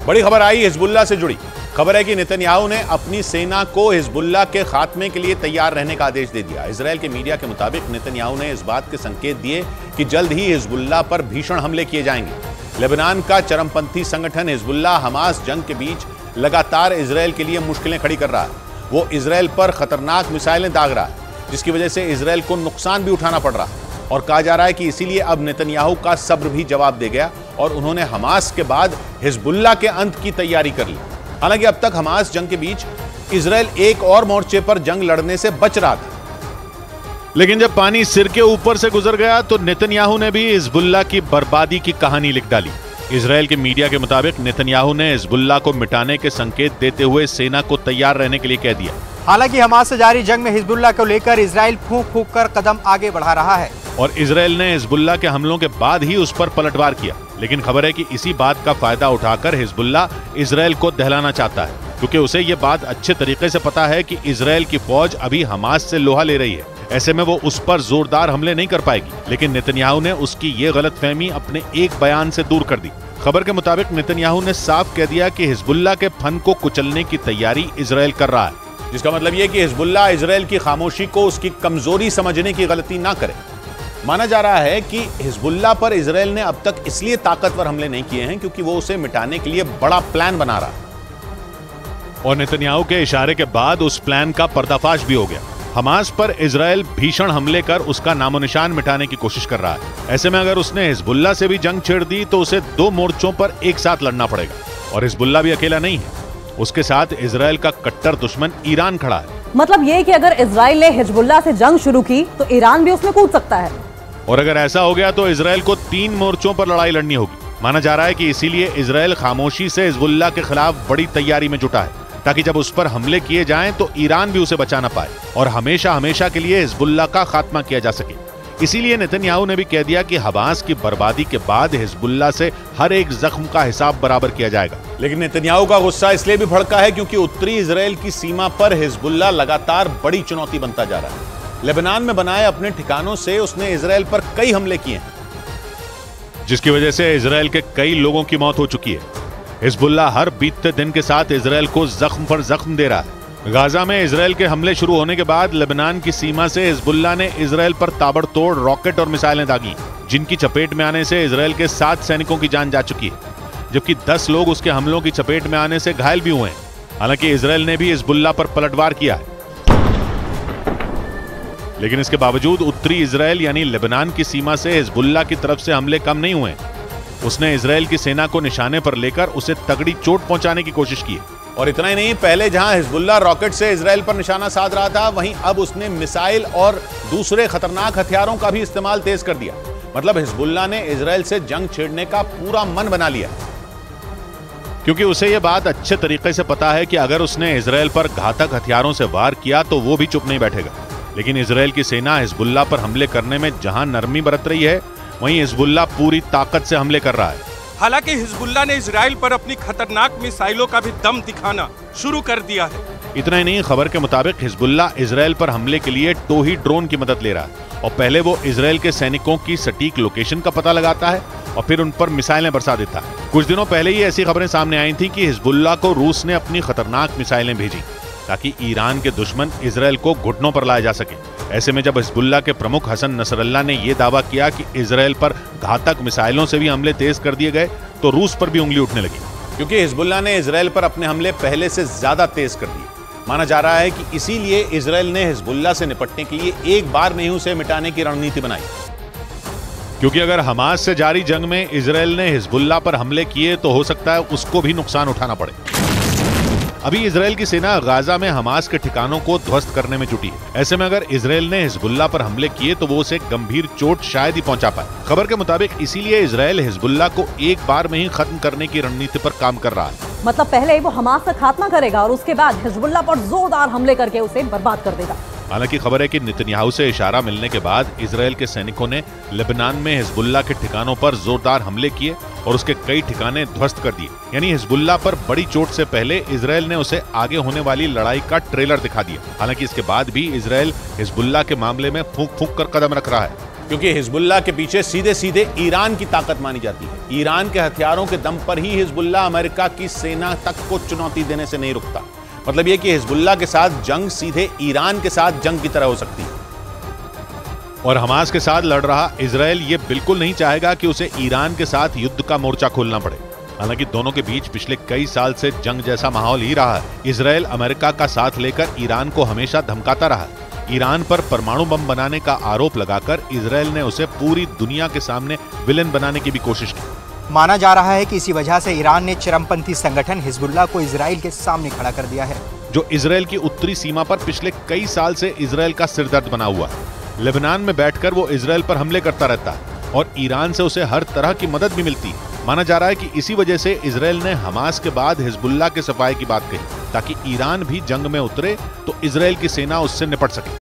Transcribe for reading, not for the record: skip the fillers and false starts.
बड़ी खबर आई हिजबुल्लाह से जुड़ी। खबर है कि नेतन्याहू ने अपनी सेना को हिजबुल्लाह के खात्मे के लिए तैयार रहने का आदेश दे दिया। इजरायल के मीडिया के मुताबिक नेतन्याहू ने इस बात के संकेत दिए कि जल्द ही हिजबुल्लाह पर भीषण हमले किए जाएंगे। लेबनान का चरमपंथी संगठन हिजबुल्लाह हमास जंग के बीच लगातार इजरायल के लिए मुश्किलें खड़ी कर रहा है। वो इजरायल पर खतरनाक मिसाइलें दाग रहा है, जिसकी वजह से इजरायल को नुकसान भी उठाना पड़ रहा है। और कहा जा रहा है कि इसीलिए अब नेतन्याहू का सब्र भी जवाब दे गया और उन्होंने हमास के बाद हिजबुल्लाह के अंत की तैयारी कर ली। हालांकि अब तक हमास जंग के बीच इजरायल एक और मोर्चे पर जंग लड़ने से बच रहा था, लेकिन जब पानी सिर के ऊपर से गुजर गया तो नेतन्याहू ने भी हिजबुल्लाह की बर्बादी की कहानी लिख डाली। इजरायल के मीडिया के मुताबिक नेतन्याहू ने हिजबुल्लाह को मिटाने के संकेत देते हुए सेना को तैयार रहने के लिए कह दिया। हालांकि हमास से जारी जंग में हिजबुल्लाह को लेकर इजरायल फूंक फूंक कर कदम आगे बढ़ा रहा है और इजरायल ने हिजबुल्लाह के हमलों के बाद ही उस पर पलटवार किया। लेकिन खबर है कि इसी बात का फायदा उठाकर हिजबुल्लाह इजरायल को दहलाना चाहता है, क्योंकि उसे ये बात अच्छे तरीके से पता है कि इजरायल की फौज अभी हमास से लोहा ले रही है। ऐसे में वो उस पर जोरदार हमले नहीं कर पाएगी। लेकिन नेतन्याहू ने उसकी ये गलतफहमी अपने एक बयान से दूर कर दी। खबर के मुताबिक नेतन्याहू ने साफ कह दिया कि हिजबुल्लाह के फन को कुचलने की तैयारी इजरायल कर रहा है, जिसका मतलब यह कि हिजबुल्लाह इजरायल की खामोशी को उसकी कमजोरी समझने की गलती ना करे। माना जा रहा है कि हिजबुल्लाह पर इजरायल ने अब तक इसलिए ताकतवर हमले नहीं किए हैं क्योंकि वो उसे मिटाने के लिए बड़ा प्लान बना रहा है। और नेतन्याहू के इशारे के बाद उस प्लान का पर्दाफाश भी हो गया। हमास पर इजरायल भीषण हमले कर उसका नामो निशान मिटाने की कोशिश कर रहा है। ऐसे में अगर उसने हिजबुल्लाह से भी जंग छेड़ दी तो उसे दो मोर्चों पर एक साथ लड़ना पड़ेगा। और हिजबुल्लाह भी अकेला नहीं है, उसके साथ इजरायल का कट्टर दुश्मन ईरान खड़ा है। मतलब ये कि अगर इजरायल ने हिजबुल्लाह से जंग शुरू की तो ईरान भी उसमें कूद सकता है। और अगर ऐसा हो गया तो इजरायल को 3 मोर्चों पर लड़ाई लड़नी होगी। माना जा रहा है कि इसीलिए इजरायल खामोशी से हिजबुल्लाह के खिलाफ बड़ी तैयारी में जुटा है, ताकि जब उस पर हमले किए जाएं तो ईरान भी उसे बचा ना पाए और हमेशा हमेशा के लिए हिजबुल्लाह का खात्मा किया जा सके। इसीलिए नेतन्याहू ने भी कह दिया कि हमास की बर्बादी के बाद हिजबुल्लाह से हर एक जख्म का हिसाब बराबर किया जाएगा। लेकिन नेतन्याहू का गुस्सा इसलिए भी भड़का है क्योंकि उत्तरी इजरायल की सीमा पर हिजबुल्लाह लगातार बड़ी चुनौती बनता जा रहा है। लेबनान में बनाए अपने ठिकानों से उसने इजरायल पर कई हमले किए हैं, जिसकी वजह से इजरायल के कई लोगों की मौत हो चुकी है। हिजबुल्लाह हर बीतते दिन के साथ इजरायल को जख्म पर जख्म दे रहा है। गाजा में इजरायल के हमले शुरू होने के बाद लेबनान की सीमा से हिजबुल्लाह ने इजरायल पर ताबड़तोड़ रॉकेट और मिसाइलें दागी, जिनकी चपेट में आने से इजरायल के 7 सैनिकों की जान जा चुकी है, जबकि 10 लोग उसके हमलों की चपेट में आने से घायल भी हुए हैं। हालांकि इजरायल ने भी हिजबुल्लाह पर पलटवार किया है, लेकिन इसके बावजूद उत्तरी इजरायल यानी लेबनान की सीमा से हिजबुल्लाह की तरफ से हमले कम नहीं हुए। उसने इजरायल की सेना को निशाने पर लेकर उसे तगड़ी चोट पहुंचाने की कोशिश की। और इतना ही नहीं, पहले जहां हिजबुल्लाह रॉकेट से इजरायल पर निशाना साध रहा था, वहीं अब उसने मिसाइल और दूसरे खतरनाक हथियारों का भी इस्तेमाल तेज कर दिया। मतलब हिजबुल्लाह ने इजरायल से जंग छेड़ने का पूरा मन बना लिया, क्योंकि उसे यह बात अच्छे तरीके से पता है कि अगर उसने इजरायल पर घातक हथियारों से वार किया तो वो भी चुप नहीं बैठेगा। लेकिन इजरायल की सेना हिजबुल्लाह पर हमले करने में जहां नरमी बरत रही है, वहीं हिजबुल्लाह पूरी ताकत से हमले कर रहा है। हालांकि हिजबुल्लाह ने इजरायल पर अपनी खतरनाक मिसाइलों का भी दम दिखाना शुरू कर दिया है। इतना ही नहीं, खबर के मुताबिक हिजबुल्लाह इजरायल पर हमले के लिए टोही ड्रोन की मदद ले रहा है और पहले वो इजरायल के सैनिकों की सटीक लोकेशन का पता लगाता है और फिर उन पर मिसाइलें बरसा देता है। कुछ दिनों पहले ही ऐसी खबरें सामने आई थी कि हिजबुल्लाह को रूस ने अपनी खतरनाक मिसाइलें भेजी ताकि ईरान के दुश्मन इजरायल को घुटनों पर लाया जा सके। ऐसे में जब हिजबुल्लाह के प्रमुख हसन नसरल्लाह ने यह दावा किया कि इजरायल पर घातक मिसाइलों से भी हमले तेज कर दिए गए, तो रूस पर भी उंगली उठने लगी, क्योंकि हिजबुल्लाह ने इजरायल पर अपने हमले पहले से ज्यादा तेज कर दिए। माना जा रहा है कि इसीलिए इजरायल ने हिजबुल्लाह से निपटने के लिए एक बार में ही उसे मिटाने की रणनीति बनाई। क्योंकि अगर हमास से जारी जंग में इजरायल ने हिजबुल्लाह पर हमले किए तो हो सकता है उसको भी नुकसान उठाना पड़े। अभी इजरायल की सेना गाजा में हमास के ठिकानों को ध्वस्त करने में जुटी है। ऐसे में अगर इजरायल ने हिजबुल्लाह पर हमले किए तो वो उसे गंभीर चोट शायद ही पहुंचा पाए। खबर के मुताबिक इसीलिए इजरायल हिजबुल्लाह को एक बार में ही खत्म करने की रणनीति पर काम कर रहा है। मतलब पहले वो हमास का खात्मा करेगा और उसके बाद हिजबुल्लाह पर जोरदार हमले करके उसे बर्बाद कर देगा। हालांकि खबर है कि नेतन्याहू से इशारा मिलने के बाद इजरायल के सैनिकों ने लेबनान में हिजबुल्लाह के ठिकानों पर जोरदार हमले किए और उसके कई ठिकाने ध्वस्त कर दिए। यानी हिजबुल्लाह पर बड़ी चोट से पहले इजरायल ने उसे आगे होने वाली लड़ाई का ट्रेलर दिखा दिया। हालांकि इसके बाद भी इजरायल हिजबुल्लाह के मामले में फूंक फूंक कर कदम रख रहा है। क्योंकि हिजबुल्लाह के पीछे सीधे सीधे ईरान की ताकत मानी जाती है। ईरान के हथियारों के दम पर ही हिजबुल्लाह अमेरिका की सेना तक को चुनौती देने से नहीं रुकता। मतलब यह कि हिजबुल्लाह के साथ जंग सीधे ईरान के साथ जंग की तरह हो सकती है। और हमास के साथ लड़ रहा इजरायल ये बिल्कुल नहीं चाहेगा कि उसे ईरान के साथ युद्ध का मोर्चा खोलना पड़े। हालांकि दोनों के बीच पिछले कई साल से जंग जैसा माहौल ही रहा है। इजरायल अमेरिका का साथ लेकर ईरान को हमेशा धमकाता रहा। ईरान पर परमाणु बम बनाने का आरोप लगाकर इजरायल ने उसे पूरी दुनिया के सामने विलेन बनाने की भी कोशिश की। माना जा रहा है कि इसी वजह से ईरान ने चरमपंथी संगठन हिजबुल्लाह को इजराइल के सामने खड़ा कर दिया है, जो इजरायल की उत्तरी सीमा पर पिछले कई साल से इजरायल का सिरदर्द बना हुआ है। लेबनान में बैठकर वो इजरायल पर हमले करता रहता है और ईरान से उसे हर तरह की मदद भी मिलती है। माना जा रहा है कि इसी वजह से इजरायल ने हमास के बाद हिजबुल्लाह के सफाए की बात कही, ताकि ईरान भी जंग में उतरे तो इजरायल की सेना उससे निपट सके।